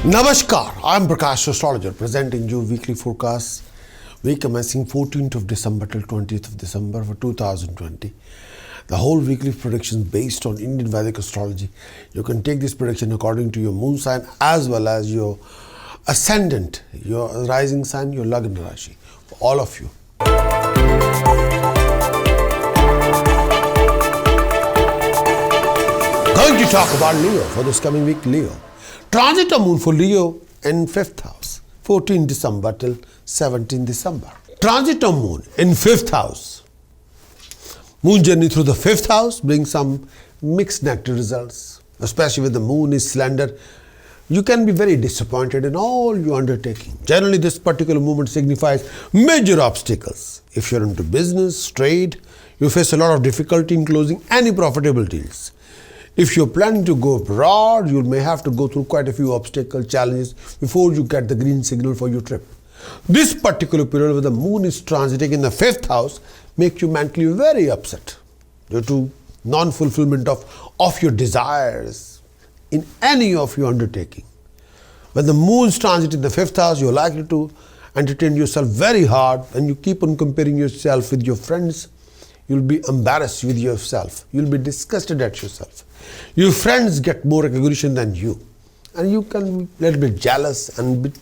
Namaskar, I am Prakash, astrologer, presenting you weekly forecasts, week commencing 14th of December till 20th of December for 2020. The whole weekly prediction based on Indian Vedic astrology. You can take this prediction according to your moon sign as well as your ascendant, your rising sign, your Lagna Rashi, for all of you. Going to talk about Leo for this coming week. Leo. Transit of moon for Leo in 5th house, 14 December till 17 December. Transit of moon in 5th house. Moon journey through the 5th house brings some mixed negative results, especially when the moon is slender. You can be very disappointed in all your undertaking. Generally, this particular movement signifies major obstacles. If you're into business, trade, you face a lot of difficulty in closing any profitable deals. If you're planning to go abroad, you may have to go through quite a few obstacles, challenges before you get the green signal for your trip. This particular period where the moon is transiting in the 5th house makes you mentally very upset due to non-fulfillment of your desires in any of your undertaking. When the moon's transit in the 5th house, you're likely to entertain yourself very hard and you keep on comparing yourself with your friends. You'll be embarrassed with yourself. You'll be disgusted at yourself. Your friends get more recognition than you. And you can be a little bit jealous and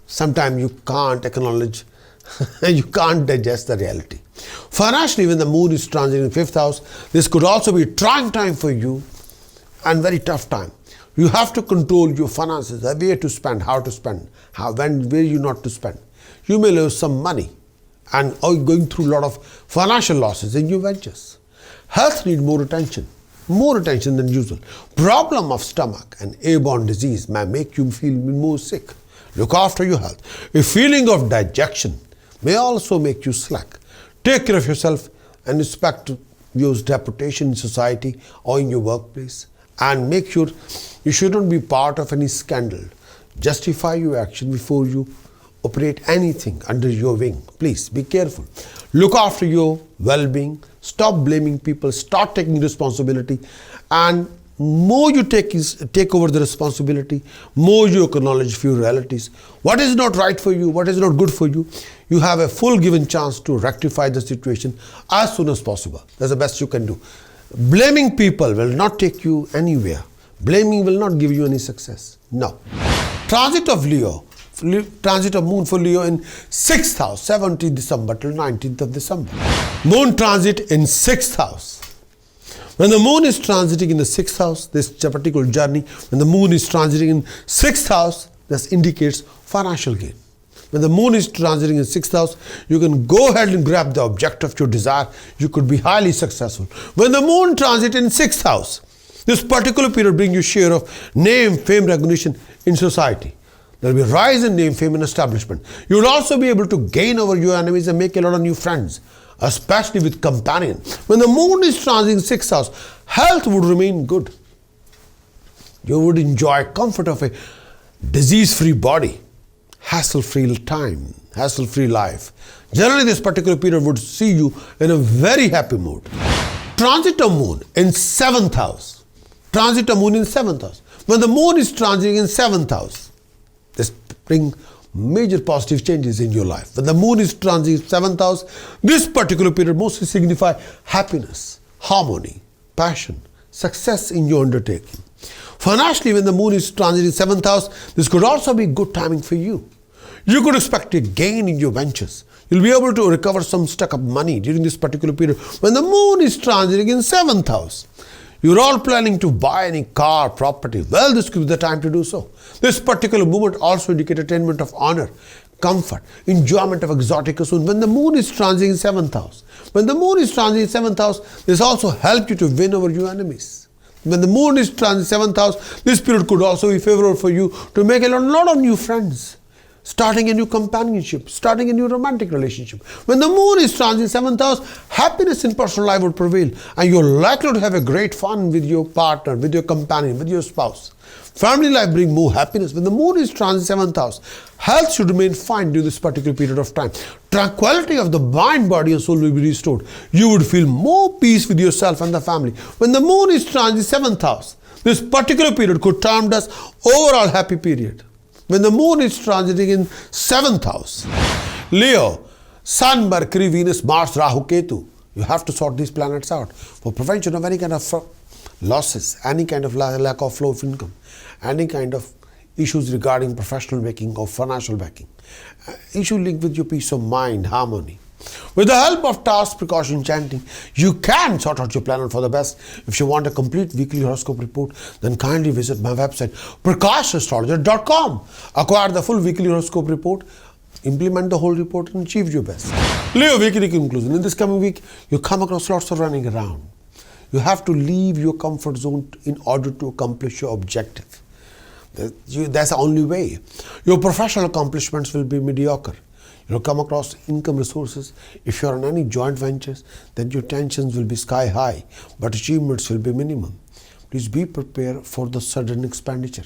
sometimes you can't acknowledge, you can't digest the reality. Financially, when the moon is transiting in the 5th house, this could also be a trying time for you and very tough time. You have to control your finances, where to spend, how to spend, where you not to spend. You may lose some money and are going through a lot of financial losses in your ventures. Health needs more attention than usual. Problem of stomach and airborne disease may make you feel more sick. Look after your health. A feeling of dejection may also make you slack. Take care of yourself and respect your reputation in society or in your workplace. And make sure you shouldn't be part of any scandal. Justify your action before you operate anything under your wing. Please be careful. Look after your well-being. Stop blaming people. Start taking responsibility. And more you take over the responsibility, more you acknowledge few realities. What is not right for you, what is not good for you, you have a full given chance to rectify the situation as soon as possible. That's the best you can do. Blaming people will not take you anywhere. Blaming will not give you any success. No. Transit of moon for Leo in 6th house, 17th December till 19th of December. Moon transit in 6th house. When the moon is transiting in the 6th house, this particular journey, when the moon is transiting in 6th house, this indicates financial gain. When the moon is transiting in 6th house, you can go ahead and grab the object of your desire. You could be highly successful. When the moon transit in 6th house, this particular period brings you share of name, fame, recognition in society. There will be rise in name, fame and establishment. You will also be able to gain over your enemies and make a lot of new friends, especially with companion. When the moon is transiting 6th house, health would remain good. You would enjoy comfort of a disease-free body, hassle-free time, hassle-free life. Generally, this particular period would see you in a very happy mood. Transit of moon in 7th house. Transit of moon in 7th house. When the moon is transiting in 7th house, this brings major positive changes in your life. When the moon is transiting 7th house, this particular period mostly signifies happiness, harmony, passion, success in your undertaking. Financially, when the moon is transiting 7th house, this could also be good timing for you. You could expect a gain in your ventures. You'll be able to recover some stuck up money during this particular period. When the moon is transiting in 7th house, you're all planning to buy any car, property. Well, this could be the time to do so. This particular movement also indicates attainment of honor, comfort, enjoyment of exotic pursuit. When the moon is transiting 7th house, when the moon is transiting 7th house, this also helps you to win over your enemies. When the moon is transiting 7th house, this period could also be favorable for you to make a lot of new friends, starting a new companionship, starting a new romantic relationship. When the moon is transiting 7th house, happiness in personal life will prevail and you're likely to have a great fun with your partner, with your companion, with your spouse. Family life brings more happiness. When the moon is transiting 7th house, health should remain fine during this particular period of time. Tranquility of the mind, body and soul will be restored. You would feel more peace with yourself and the family. When the moon is transiting 7th house, This particular period could termed as overall happy period. When the moon is transiting in 7th house, Leo, Sun, Mercury, Venus, Mars, Rahu, Ketu, you have to sort these planets out for prevention of any kind of losses, any kind of lack of flow of income, any kind of issues regarding professional backing or financial backing, issue linked with your peace of mind, harmony. With the help of task precaution chanting, you can sort out your planet for the best. If you want a complete weekly horoscope report, then kindly visit my website prakashastrologer.com. Acquire the full weekly horoscope report, implement the whole report and achieve your best. Leo weekly conclusion. In this coming week, you come across lots of running around. You have to leave your comfort zone in order to accomplish your objective. That's the only way. Your professional accomplishments will be mediocre. You'll come across income resources. If you're on any joint ventures, then your tensions will be sky high, but achievements will be minimum. Please be prepared for the sudden expenditure.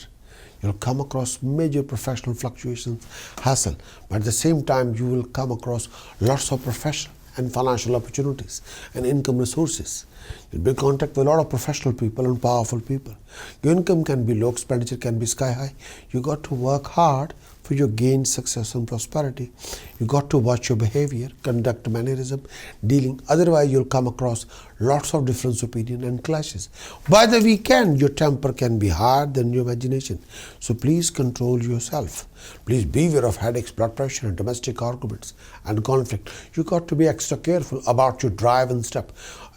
You'll come across major professional fluctuations, hassle, but at the same time, you will come across lots of professional and financial opportunities and income resources. You'll be in contact with a lot of professional people and powerful people. Your income can be low, expenditure can be sky high. You got to work hard for your gain, success and prosperity. You got to watch your behavior, conduct mannerism, dealing. Otherwise, you'll come across lots of different opinion and clashes. By the weekend, your temper can be higher than your imagination. So please control yourself. Please beware of headaches, blood pressure and domestic arguments and conflict. You got to be extra careful about your drive and step.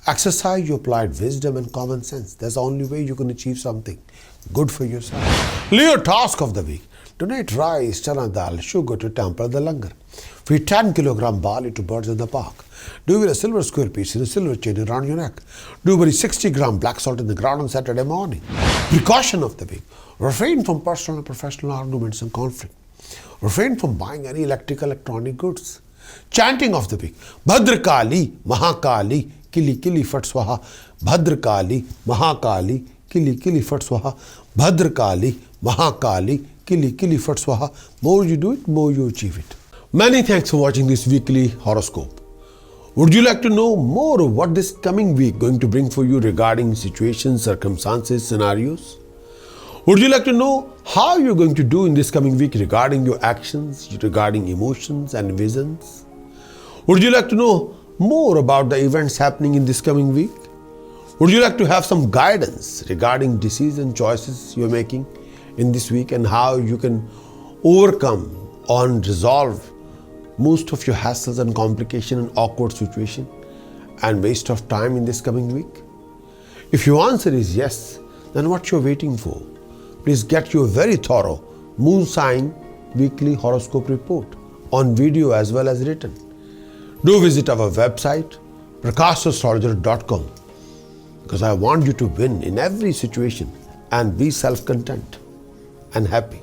Exercise your applied wisdom and common sense. That's the only way you can achieve something good for yourself. Leo task of the week. Donate rice, chana dal, sugar to temple the langar. Feed 10 kg barley to birds in the park. Do wear a silver square piece in a silver chain around your neck. Do bury 60 gram black salt in the ground on Saturday morning. Precaution of the week. Refrain from personal and professional arguments and conflict. Refrain from buying any electronic goods. Chanting of the week. Bhadrakali, Mahakali, Kili Kili Fat Swaha. Bhadrakali, Mahakali, Kili Kili Fat Swaha. Bhadrakali, Mahakali, Kili Kili Fat Swaha. More you do it, more you achieve it. Many thanks for watching this weekly horoscope. Would you like to know more of what this coming week going to bring for you regarding situations, circumstances, scenarios? Would you like to know how you're going to do in this coming week regarding your actions, regarding emotions and visions? Would you like to know more about the events happening in this coming week? Would you like to have some guidance regarding decision choices you're making in this week and how you can overcome or resolve most of your hassles and complication and awkward situation and waste of time in this coming week? If your answer is yes, then what you're waiting for? Please get your very thorough moon sign weekly horoscope report on video as well as written. Do visit our website prakashastrologer.com because I want you to win in every situation and be self-content and happy.